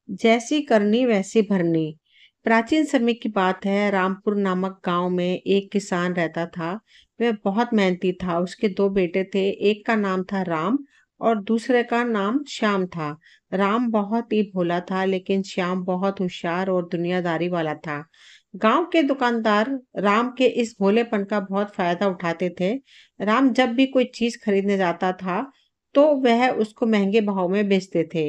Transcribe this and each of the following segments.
जैसी करनी वैसी भरनी। प्राचीन समय की बात है। रामपुर नामक गांव में एक किसान रहता था। वह बहुत मेहनती था। उसके दो बेटे थे। एक का नाम था राम और दूसरे का नाम श्याम था। राम बहुत ही भोला था, लेकिन श्याम बहुत होशियार और दुनियादारी वाला था। गांव के दुकानदार राम के इस भोलेपन का बहुत फायदा उठाते थे। राम जब भी कोई चीज खरीदने जाता था तो वह उसको महंगे भाव में बेचते थे।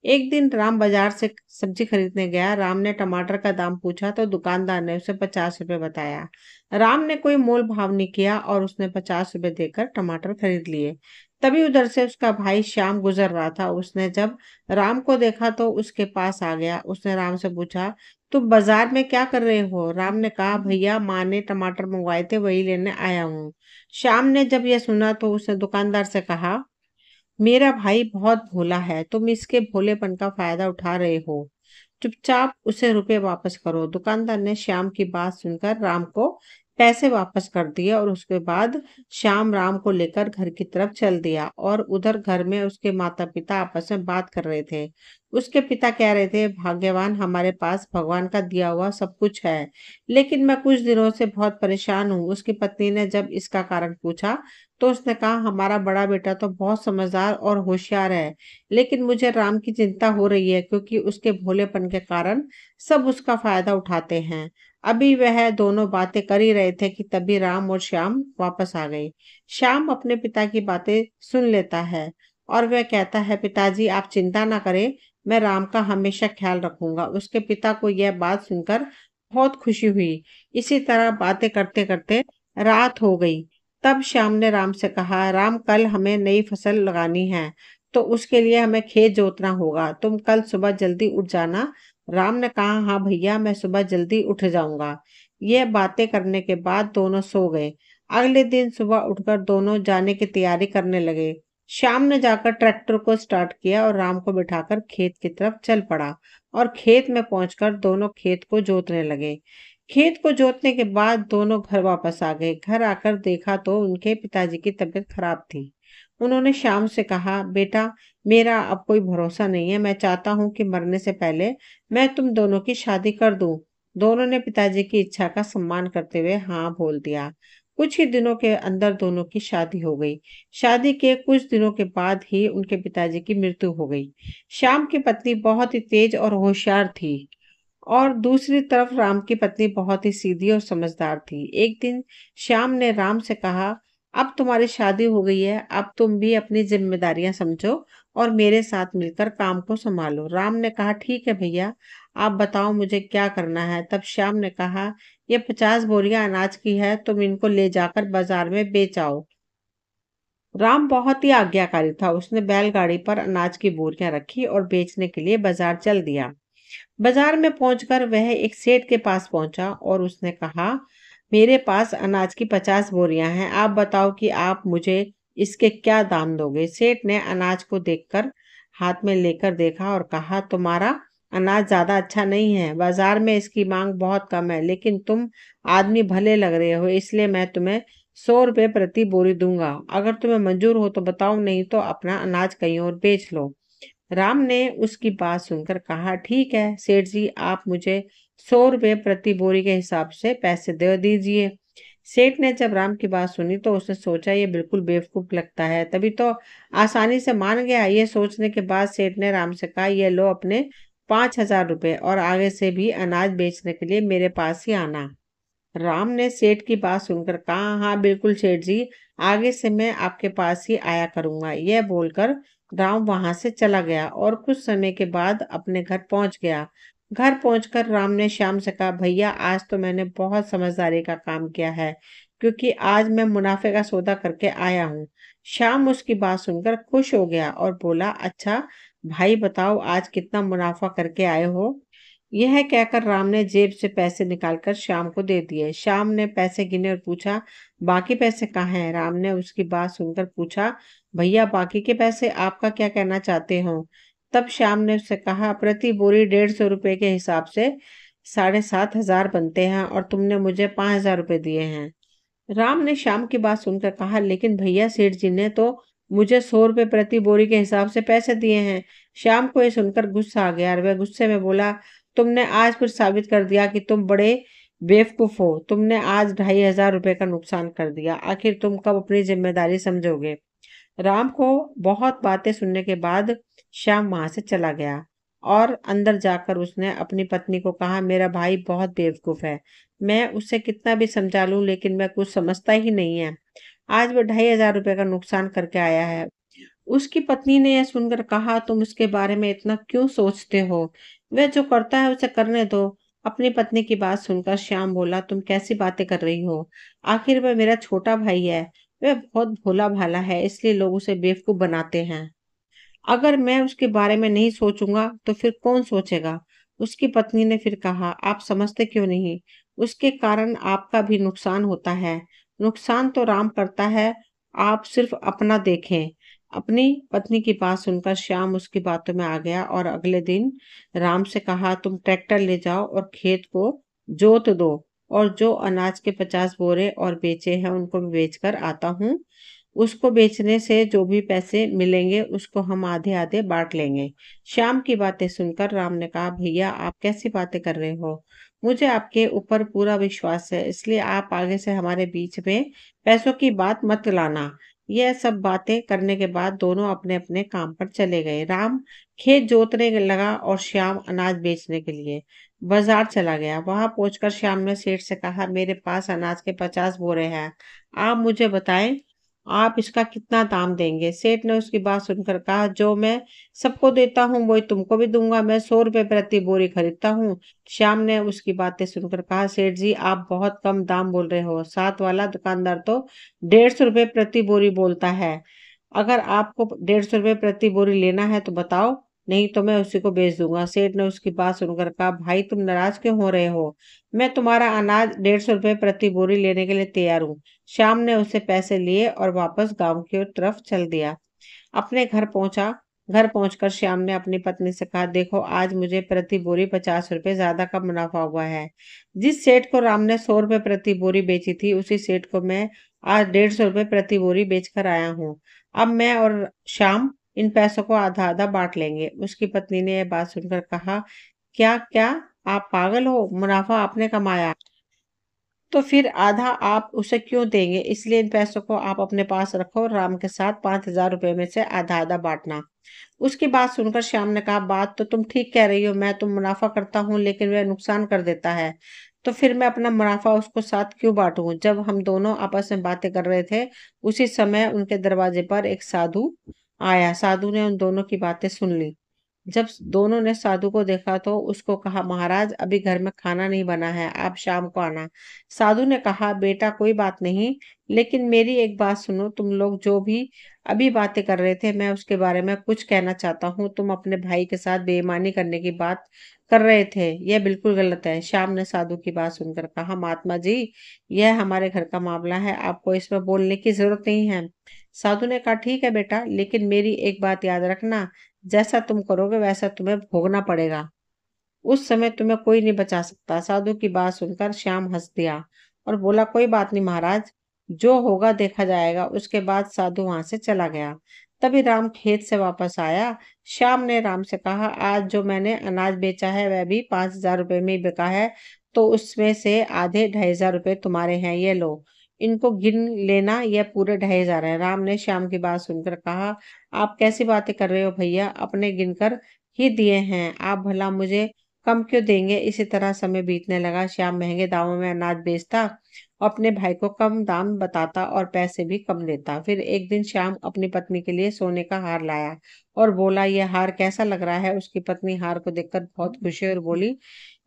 एक दिन राम बाजार से सब्जी खरीदने गया। राम ने टमाटर का दाम पूछा तो दुकानदार ने उसे 50 रुपए बताया। राम ने कोई मोल भाव नहीं किया और उसने 50 रुपए देकर टमाटर खरीद लिए। तभी उधर से उसका भाई श्याम गुजर रहा था। उसने जब राम को देखा तो उसके पास आ गया। उसने राम से पूछा, तुम बाजार में क्या कर रहे हो? राम ने कहा, भैया माँ ने टमाटर मंगवाए थे, वही लेने आया हूँ। श्याम ने जब यह सुना तो उसने दुकानदार से कहा, मेरा भाई बहुत भोला है, तुम इसके भोलेपन का फायदा उठा रहे हो। चुपचाप उसे रुपए वापस करो। दुकानदार ने श्याम की बात सुनकर राम को पैसे वापस कर दिए और उसके बाद श्याम राम को लेकर घर की तरफ चल दिया। और उधर घर में उसके माता पिता आपस में बात कर रहे थे। उसके पिता कह रहे थे, भाग्यवान, हमारे पास भगवान का दिया हुआ सब कुछ है, लेकिन मैं कुछ दिनों से बहुत परेशान हूँ। उसकी पत्नी ने जब इसका कारण पूछा तो उसने कहा, हमारा बड़ा बेटा तो बहुत समझदार और होशियार है, लेकिन मुझे राम की चिंता हो रही है क्योंकि उसके भोलेपन के कारण सब उसका फायदा उठाते हैं। अभी वह दोनों बातें कर ही रहे थे कि तभी राम और श्याम वापस आ गए। श्याम अपने पिता की बातें सुन लेता है और वह कहता है, पिताजी आप चिंता ना करें, मैं राम का हमेशा ख्याल रखूंगा। उसके पिता को यह बात सुनकर बहुत खुशी हुई। इसी तरह बातें करते करते रात हो गई। तब श्याम ने राम से कहा, राम, कल हमें नई फसल लगानी है, तो उसके लिए हमें खेत जोतना होगा। तुम कल सुबह जल्दी उठ जाना। राम ने कहा, हाँ भैया, मैं सुबह जल्दी उठ जाऊंगा। ये बातें करने के बाद दोनों सो गए। अगले दिन सुबह उठकर दोनों जाने की तैयारी करने लगे। श्याम ने जाकर ट्रैक्टर को स्टार्ट किया और राम को बिठाकर खेत की तरफ चल पड़ा। और खेत में पहुंचकर दोनों खेत को जोतने लगे। खेत को जोतने के बाद दोनों घर वापस आ गए। घर आकर देखा तो उनके पिताजी की तबीयत खराब थी। उन्होंने श्याम से कहा, बेटा, मेरा अब कोई भरोसा नहीं है। मैं चाहता हूँ कि मरने से पहले मैं तुम दोनों की शादी कर दूं। दोनों ने पिताजी की इच्छा का सम्मान करते हुए हाँ बोल दिया। कुछ ही दिनों के अंदर दोनों की शादी हो गई। शादी के कुछ दिनों के बाद ही उनके पिताजी की मृत्यु हो गई। श्याम की पत्नी बहुत ही तेज और होशियार थी और दूसरी तरफ राम की पत्नी बहुत ही सीधी और समझदार थी। एक दिन श्याम ने राम से कहा, अब तुम्हारी शादी हो गई है, अब तुम भी अपनी जिम्मेदारियां समझो और मेरे साथ मिलकर काम को संभालो। राम ने कहा, ठीक है भैया, आप बताओ मुझे क्या करना है। तब श्याम ने कहा, ये 50 बोरियां अनाज की है, तुम इनको ले जाकर बाजार में बेच आओ। राम बहुत ही आज्ञाकारी था। उसने बैलगाड़ी पर अनाज की बोरियां रखी और बेचने के लिए बाजार चल दिया। बाजार में पहुंचकर वह एक सेठ के पास पहुंचा और उसने कहा, मेरे पास अनाज की 50 बोरियां हैं, आप बताओ कि आप मुझे इसके क्या दाम दोगे। सेठ ने अनाज को देखकर हाथ में लेकर देखा और कहा, तुम्हारा अनाज ज्यादा अच्छा नहीं है, बाजार में इसकी मांग बहुत कम है, लेकिन तुम आदमी भले लग रहे हो, इसलिए मैं तुम्हें 100 रुपये प्रति बोरी दूंगा। अगर तुम्हें मंजूर हो तो बताओ, नहीं तो अपना अनाज कहीं और बेच लो। राम ने उसकी बात सुनकर कहा, ठीक है सेठ जी, आप मुझे 100 रुपये प्रति बोरी के हिसाब से पैसे दे दीजिए। सेठ ने जब राम की बात सुनी तो उसने सोचा, ये बिल्कुल बेवकूफ लगता है, तभी तो आसानी से मान गया। ये सोचने के बाद सेठ ने राम से कहा, ये लो अपने 5,000 रुपये और आगे से भी अनाज बेचने के लिए मेरे पास ही आना। राम ने सेठ की बात सुनकर कहा, हाँ बिल्कुल सेठ जी, आगे से मैं आपके पास ही आया करूंगा। यह बोलकर राम वहां से चला गया और कुछ समय के बाद अपने घर पहुंच गया। घर पहुंचकर राम ने श्याम से कहा, भैया, आज तो मैंने बहुत समझदारी का काम किया है, क्योंकि आज मैं मुनाफे का सौदा करके आया हूँ। श्याम उसकी बात सुनकर खुश हो गया और बोला, अच्छा भाई, बताओ आज कितना मुनाफा करके आए हो। यह कहकर राम ने जेब से पैसे निकालकर श्याम को दे दिए। श्याम ने पैसे गिने और पूछा, बाकी पैसे कहाँ हैं? राम ने उसकी बात सुनकर पूछा, भैया, बाकी के पैसे आपका क्या कहना चाहते हो? तब श्याम ने उससे कहा, प्रति बोरी 150 रुपये के हिसाब से 7,500 बनते हैं और तुमने मुझे 5,000 रुपये दिए हैं। राम ने श्याम की बात सुनकर कहा, लेकिन भैया, सेठ जी ने तो मुझे 100 रुपए प्रति बोरी के हिसाब से पैसे दिए हैं। श्याम को ये सुनकर गुस्सा आ गया और वह गुस्से में बोला, तुमने आज फिर साबित कर दिया कि तुम बड़े बेवकूफ हो। तुमने आज 2,500 रुपए का नुकसान कर दिया। आखिर तुम कब अपनी जिम्मेदारी समझोगे? राम को बहुत बातें सुनने के बाद श्याम वहां से चला गया और अंदर जाकर उसने अपनी पत्नी को कहा, मेरा भाई बहुत बेवकूफ है। मैं उसे कितना भी समझा लूं लेकिन वह कुछ समझता ही नहीं है। आज वह 2,500 रुपए का नुकसान करके आया है। उसकी पत्नी ने यह सुनकर कहा, तुम उसके बारे में इतना क्यों सोचते हो? वह जो करता है उसे करने दो। अपनी पत्नी की बात सुनकर श्याम बोला, तुम कैसी बातें कर रही हो? आखिर वह मेरा छोटा भाई है। वह बहुत भोला भाला है, इसलिए लोग उसे बेवकूफ बनाते हैं। अगर मैं उसके बारे में नहीं सोचूंगा तो फिर कौन सोचेगा? उसकी पत्नी ने फिर कहा, आप समझते क्यों नहीं? उसके कारण आपका भी नुकसान होता है। नुकसान तो राम करता है, आप सिर्फ अपना देखें। अपनी पत्नी की बात सुनकर श्याम उसकी बातों में आ गया और अगले दिन राम से कहा, तुम ट्रैक्टर ले जाओ और खेत को जोत दो, और जो अनाज के 50 बोरे और बेचे हैं उनको भी बेचकर आता हूँ। उसको बेचने से जो भी पैसे मिलेंगे उसको हम आधे आधे बांट लेंगे। श्याम की बातें सुनकर राम ने कहा, भैया आप कैसी बातें कर रहे हो? मुझे आपके ऊपर पूरा विश्वास है, इसलिए आप आगे से हमारे बीच में पैसों की बात मत लाना। यह सब बातें करने के बाद दोनों अपने अपने काम पर चले गए। राम खेत जोतने लगा और श्याम अनाज बेचने के लिए बाजार चला गया। वहां पहुंचकर श्याम ने सेठ से कहा, मेरे पास अनाज के 50 बोरे हैं। आप मुझे बताएं, आप इसका कितना दाम देंगे? सेठ ने उसकी बात सुनकर कहा, जो मैं सबको देता हूँ वही तुमको भी दूंगा। मैं 100 रुपए प्रति बोरी खरीदता हूँ। श्याम ने उसकी बातें सुनकर कहा, सेठ जी आप बहुत कम दाम बोल रहे हो। साथ वाला दुकानदार तो 150 रुपए प्रति बोरी बोलता है। अगर आपको 150 रुपए प्रति बोरी लेना है तो बताओ, नहीं तो मैं उसी को बेच दूंगा। सेठ ने उसकी बात सुनकर कहा, भाई तुम नाराज क्यों हो रहे हो? मैं तुम्हारा अनाज 150 रुपए प्रति बोरी लेने के लिए तैयार हूँ। श्याम ने उससे पैसे लिए और वापस गांव की तरफ चल दिया। अपने घर पहुंचा। घर पहुंचकर श्याम ने अपनी पत्नी से कहा, देखो आज मुझे प्रति बोरी 50 रुपए ज्यादा का मुनाफा हुआ है। जिस सेठ को राम ने 100 रुपए प्रति बोरी बेची थी उसी सेठ को मैं आज 150 रुपए प्रति बोरी बेचकर आया हूँ। अब मैं और श्याम इन पैसों को आधा आधा बांट लेंगे। उसकी पत्नी ने यह बात सुनकर कहा, क्या क्या आप पागल हो? मुनाफा आपने कमाया तो फिर आधा आप उसे क्यों देंगे? इसलिए इन पैसों को आप अपने पास रखो और राम के साथ 5,000 रुपए में से आधा आधा बांटना। उसकी बात सुनकर श्याम ने कहा, बात तो तुम ठीक कह रही हो। मैं तो मुनाफा करता हूँ लेकिन वह नुकसान कर देता है, तो फिर मैं अपना मुनाफा उसको साथ क्यों बांटूं? जब हम दोनों आपस में बातें कर रहे थे उसी समय उनके दरवाजे पर एक साधु आया। साधु ने उन दोनों की बातें सुन ली। जब दोनों ने साधु को देखा तो उसको कहा, महाराज अभी घर में खाना नहीं बना है, आप शाम को आना। साधु ने कहा, बेटा कोई बात नहीं, लेकिन मेरी एक बात सुनो। तुम लोग जो भी अभी बातें कर रहे थे मैं उसके बारे में कुछ कहना चाहता हूँ। तुम अपने भाई के साथ बेईमानी करने की बात कर रहे थे, यह बिल्कुल गलत है। श्याम ने साधु की बात सुनकर कहा, महात्मा जी यह हमारे घर का मामला है, आपको इसमें बोलने की जरूरत नहीं है। साधु ने कहा, ठीक है बेटा, लेकिन मेरी एक बात याद रखना, जैसा तुम करोगे वैसा तुम्हें भोगना पड़ेगा। उस समय तुम्हें कोई नहीं बचा सकता। साधु की बात सुनकर श्याम हंस दिया और बोला, कोई बात नहीं महाराज, जो होगा देखा जाएगा। उसके बाद साधु वहां से चला गया। तभी राम खेत से वापस आया। श्याम ने राम से कहा, आज जो मैंने अनाज बेचा है वह भी 5,000 रुपए में ही बिका है, तो उसमें से आधे 2,500 रुपए तुम्हारे हैं, ये लो। इनको गिन लेना, यह पूरे 2,500 है। राम ने श्याम की बात सुनकर कहा, आप कैसी बातें कर रहे हो भैया? अपने गिनकर ही दिए हैं, आप भला मुझे कम क्यों देंगे? इसी तरह समय बीतने लगा। श्याम महंगे दामों में अनाज बेचता, अपने भाई को कम दाम बताता और पैसे भी कम देता। फिर एक दिन श्याम अपनी पत्नी के लिए सोने का हार लाया और बोला, यह हार कैसा लग रहा है? उसकी पत्नी हार को देखकर बहुत खुश हुई और बोली,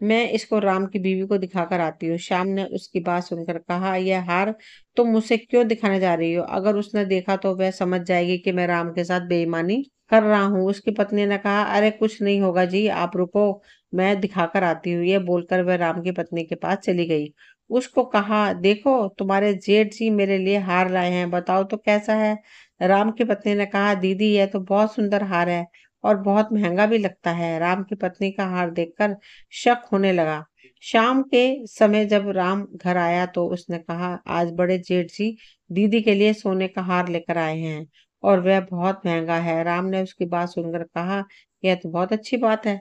मैं इसको राम की बीवी को दिखाकर आती हूँ। श्याम ने उसकी बात सुनकर कहा, यह हार तुम मुझसे क्यों दिखाने जा रही हो? अगर उसने देखा तो वह समझ जाएगी कि मैं राम के साथ बेईमानी कर रहा हूँ। उसकी पत्नी ने कहा, अरे कुछ नहीं होगा जी, आप रुको, मैं दिखाकर आती हूँ। यह बोलकर वह राम की पत्नी के पास चली गई। उसको कहा, देखो तुम्हारे जेठ जी मेरे लिए हार लाए हैं, बताओ तो कैसा है? राम की पत्नी ने कहा, दीदी यह तो बहुत सुंदर हार है और बहुत महंगा भी लगता है। राम की पत्नी का हार देखकर शक होने लगा। शाम के समय जब राम घर आया तो उसने कहा, आज बड़े जेठ जी दीदी के लिए सोने का हार लेकर आए हैं। और वह बहुत महंगा है। राम ने उसकी बात सुनकर कहा, यह तो बहुत अच्छी बात है।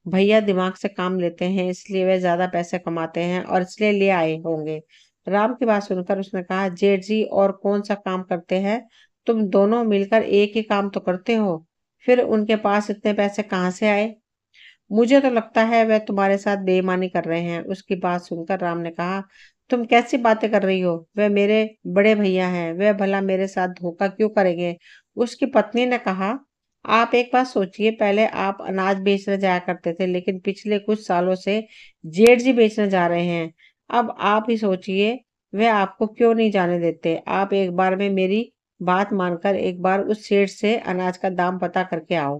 भैया दिमाग से काम लेते हैं, इसलिए वे ज्यादा पैसे कमाते हैं और इसलिए ले आए होंगे। राम की बात सुनकर उसने कहा, जेठ जी और कौन सा काम करते हैं? तुम दोनों मिलकर एक ही काम तो करते हो, फिर उनके पास इतने पैसे कहाँ से आए? मुझे तो लगता है वह तुम्हारे साथ बेईमानी कर रहे हैं। उसकी बात सुनकर राम ने कहा, तुम कैसी बातें कर रही हो? वह मेरे बड़े भैया हैं, वह भला मेरे साथ धोखा क्यों करेंगे? उसकी पत्नी ने कहा, आप एक बात सोचिए, पहले आप अनाज बेचने जाया करते थे, लेकिन पिछले कुछ सालों से जेठ जी बेचने जा रहे हैं। अब आप ही सोचिए, वे आपको क्यों नहीं जाने देते? आप एक बार में मेरी बात मानकर एक बार उस सेठ से अनाज का दाम पता करके आओ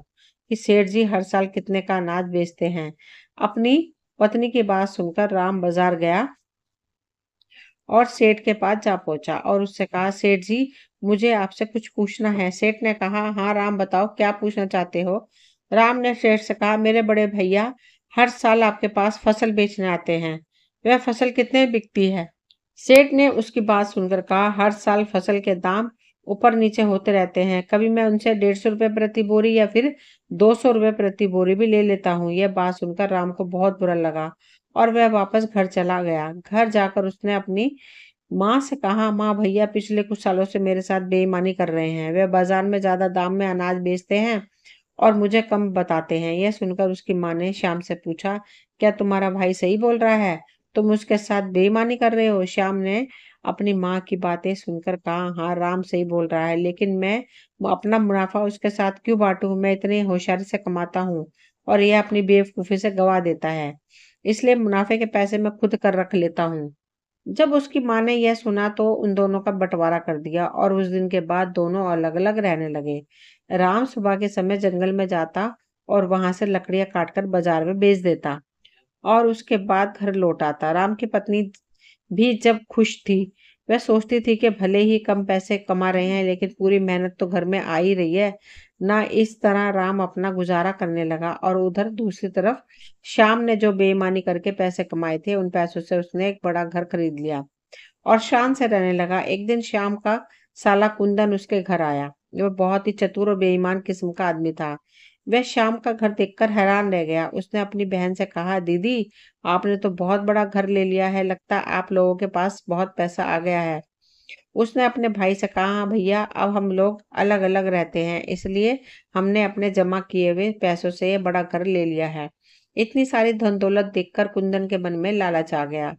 कि सेठ जी हर साल कितने का अनाज बेचते हैं। अपनी पत्नी की बात सुनकर राम बाजार गया और सेठ के पास जा पहुंचा और उससे कहा, सेठ जी, मुझे आपसे कुछ पूछना है। सेठ ने कहा, हाँ राम, बताओ क्या पूछना चाहते हो? राम ने सेठ से कहा, मेरे बड़े भैया हर साल आपके पास फसल बेचने आते हैं, वह फसल कितने में बिकती है? सेठ ने उसकी बात सुनकर कहा, हर साल फसल के दाम ऊपर नीचे होते रहते हैं, कभी मैं उनसे 150 रुपये प्रति बोरी या फिर 200 रुपये प्रति बोरी भी ले लेता हूँ। यह बात सुनकर राम को बहुत बुरा लगा और वह वापस घर चला गया। घर जाकर उसने अपनी माँ से कहा, माँ, भैया पिछले कुछ सालों से मेरे साथ बेईमानी कर रहे हैं। वे बाजार में ज्यादा दाम में अनाज बेचते हैं और मुझे कम बताते हैं। यह सुनकर उसकी माँ ने श्याम से पूछा, क्या तुम्हारा भाई सही बोल रहा है? तुम उसके साथ बेईमानी कर रहे हो? श्याम ने अपनी माँ की बातें सुनकर कहा, हाँ राम सही बोल रहा है, लेकिन मैं अपना मुनाफा उसके साथ क्यों बांटूं? मैं इतनी होशियारी से कमाता हूँ और यह अपनी बेवकूफी से गवा देता है, इसलिए मुनाफे के पैसे मैं खुद कर रख लेता हूँ। जब उसकी माँ ने यह सुना तो उन दोनों का बंटवारा कर दिया और उस दिन के बाद दोनों अलग-अलग रहने लगे। राम सुबह के समय जंगल में जाता और वहां से लकड़ियां काटकर बाजार में बेच देता और उसके बाद घर लौट आता। राम की पत्नी भी जब खुश थी, वह सोचती थी कि भले ही कम पैसे कमा रहे हैं, लेकिन पूरी मेहनत तो घर में आ ही रही है ना। इस तरह राम अपना गुजारा करने लगा और उधर दूसरी तरफ श्याम ने जो बेईमानी करके पैसे कमाए थे, उन पैसों से उसने एक बड़ा घर खरीद लिया और शान से रहने लगा। एक दिन शाम का साला कुंदन उसके घर आया। वह बहुत ही चतुर और बेईमान किस्म का आदमी था। वह शाम का घर देखकर हैरान रह गया। उसने अपनी बहन से कहा, दीदी, आपने तो बहुत बड़ा घर ले लिया है, लगता है आप लोगों के पास बहुत पैसा आ गया है। उसने अपने भाई से कहा, हाँ भैया, अब हम लोग अलग अलग रहते हैं, इसलिए हमने अपने जमा किए हुए पैसों से ये बड़ा घर ले लिया है। इतनी सारी धन दौलत देखकर कुंदन के मन में लालच आ गया।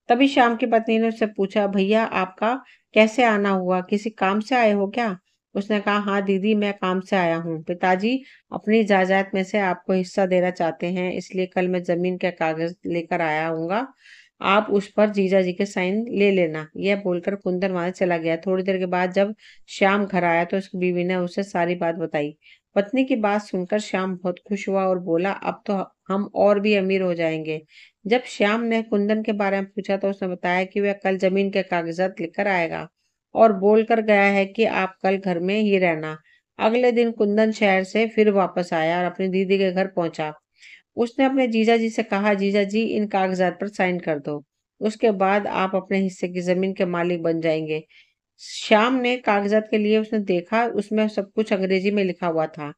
तभी श्याम की पत्नी ने उससे पूछा, भैया आपका कैसे आना हुआ? किसी काम से आए हो क्या? उसने कहा, हाँ दीदी, मैं काम से आया हूँ। पिताजी अपनी जायदाद में से आपको हिस्सा देना चाहते हैं, इसलिए कल मैं जमीन के कागज लेकर आया हूँगा। आप उस पर जीजा जी के साइन ले लेना। यह बोलकर कुंदन वहां से चला गया। थोड़ी देर के बाद जब श्याम घर आया तो उसकी बीवी ने उसे सारी बात बताई। पत्नी की बात सुनकर श्याम बहुत खुश हुआ और बोला, अब तो हम और भी अमीर हो जाएंगे। जब श्याम ने कुंदन के बारे में पूछा तो उसने बताया कि वह कल जमीन के कागजात लेकर आएगा और बोल कर गया है कि आप कल घर में ही रहना। अगले दिन कुंदन शहर से फिर वापस आया और अपनी दीदी के घर पहुंचा। उसने अपने जीजा जी से कहा, जीजा जी, इन कागजात पर साइन कर दो, उसके बाद आप अपने हिस्से की जमीन के मालिक बन जाएंगे। श्याम ने कागजात के लिए उसने देखा, उसमें सब कुछ अंग्रेजी में लिखा हुआ था।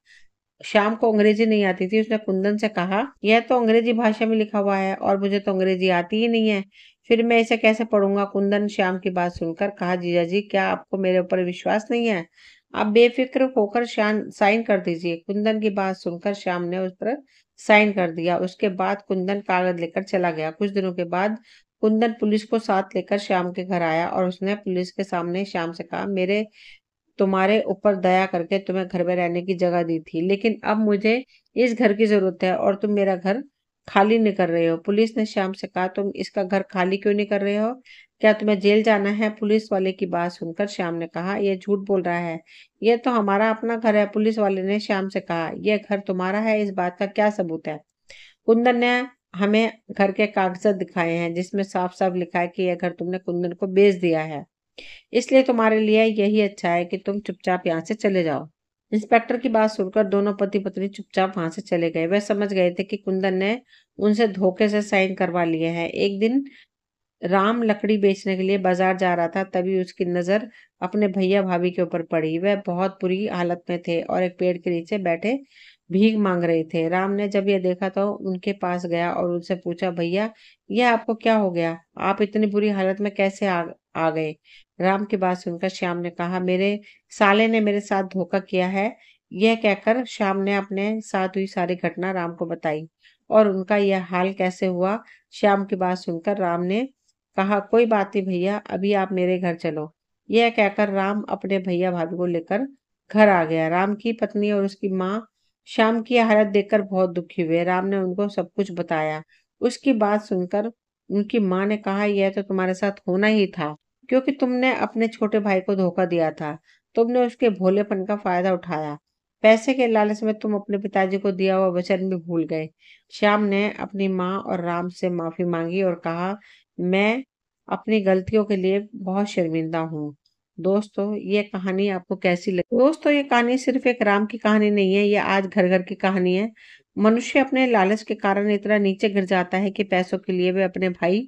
श्याम को अंग्रेजी नहीं आती थी। उसने कुंदन से कहा, यह तो अंग्रेजी भाषा में लिखा हुआ है और मुझे तो अंग्रेजी आती ही नहीं है, फिर मैं इसे कैसे पढ़ूंगा? कुंदन श्याम की बात सुनकर कहा, जीजा जी, क्या आपको मेरे ऊपर विश्वास नहीं है? आप बेफिक्र होकर साइन कर दीजिए। कुंदन की बात सुनकर श्याम ने उस पर साइन कर दिया। उसके बाद कुंदन कागज लेकर चला गया। कुछ दिनों के बाद कुंदन पुलिस को साथ लेकर श्याम के घर आया और उसने पुलिस के सामने श्याम से कहा, मेरे तुम्हारे ऊपर दया करके तुम्हें घर में रहने की जगह दी थी, लेकिन अब मुझे इस घर की जरूरत है और तुम मेरा घर खाली नहीं कर रहे हो। पुलिस ने श्याम से कहा, तुम इसका घर खाली क्यों नहीं कर रहे हो? क्या तुम्हें जेल जाना है? पुलिस वाले की बात सुनकर श्याम ने कहा, यह झूठ बोल रहा है, यह तो हमारा अपना घर है। पुलिस वाले ने श्याम से कहा, यह घर तुम्हारा है, इस बात का क्या सबूत है? कुंदन ने हमें घर के कागजात दिखाए हैं, जिसमें साफ साफ लिखा है कि यह घर तुमने कुंदन को बेच दिया है, इसलिए तुम्हारे लिए यही अच्छा है कि तुम चुपचाप यहाँ से चले जाओ। इंस्पेक्टर की बात सुनकर दोनों पति पत्नी चुपचाप वहां से चले गए। वे समझ गए थे कि कुंदन ने उनसे धोखे से साइन करवा लिए हैं। एक दिन राम लकड़ी बेचने के लिए बाजार जा रहा था, तभी उसकी नजर अपने भैया भाभी के ऊपर पड़ी। वह बहुत बुरी हालत में थे और एक पेड़ के नीचे बैठे भीख मांग रहे थे। राम ने जब यह देखा तो उनके पास गया और उनसे पूछा, भैया यह आपको क्या हो गया? आप इतनी बुरी हालत में कैसे आ गए? राम की बात सुनकर श्याम ने कहा, मेरे साले ने मेरे साथ धोखा किया है। यह कहकर श्याम ने अपने साथ हुई सारी घटना राम को बताई और उनका यह हाल कैसे हुआ। श्याम की बात सुनकर राम ने कहा, कोई बात नहीं भैया, अभी आप मेरे घर चलो। यह कहकर राम अपने भैया भाभी को लेकर घर आ गया। राम की पत्नी और उसकी माँ श्याम की हालत देखकर बहुत दुखी हुए। राम ने उनको सब कुछ बताया। उसकी बात सुनकर उनकी माँ ने कहा, यह तो तुम्हारे साथ होना ही था, क्योंकि तुमने अपने छोटे भाई को धोखा दिया था। तुमने उसके भोलेपन का फायदा उठाया। पैसे के लालच में तुम अपने पिताजी को दिया हुआ वचन भी भूल गए। श्याम ने अपनी माँ और राम से माफी मांगी और कहा, मैं अपनी गलतियों के लिए बहुत शर्मिंदा हूँ। दोस्तों, ये कहानी आपको कैसी लगी? दोस्तों, ये कहानी सिर्फ एक राम की कहानी नहीं है, ये आज घर घर की कहानी है। मनुष्य अपने लालच के कारण इतना नीचे गिर जाता है कि पैसों के लिए वह अपने भाई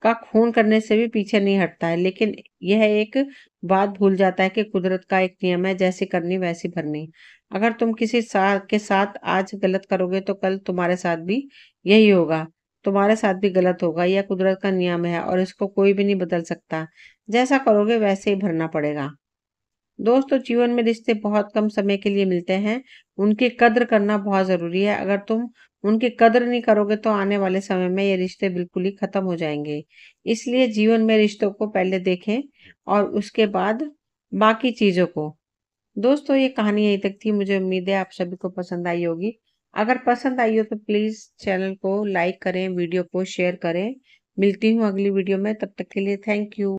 का खून करने से भी पीछे नहीं हटता है। लेकिन यह एक बात भूल जाता है कि कुदरत का एक नियम है, जैसी करनी वैसी भरनी। अगर तुम किसी के साथ आज गलत करोगे तो कल तुम्हारे साथ भी यही होगा। तुम्हारे साथ भी गलत होगा। यह कुदरत का नियम है और इसको कोई भी नहीं बदल सकता। जैसा करोगे वैसे ही भरना पड़ेगा। दोस्तों, जीवन में रिश्ते बहुत कम समय के लिए मिलते हैं। उनकी कद्र करना बहुत जरूरी है। अगर तुम उनकी कद्र नहीं करोगे तो आने वाले समय में ये रिश्ते बिल्कुल ही खत्म हो जाएंगे। इसलिए जीवन में रिश्तों को पहले देखें और उसके बाद बाकी चीजों को। दोस्तों, ये कहानी यहीं तक थी। मुझे उम्मीद है आप सभी को पसंद आई होगी। अगर पसंद आई हो तो प्लीज चैनल को लाइक करें, वीडियो को शेयर करें। मिलती हूँ अगली वीडियो में, तब तक के लिए थैंक यू।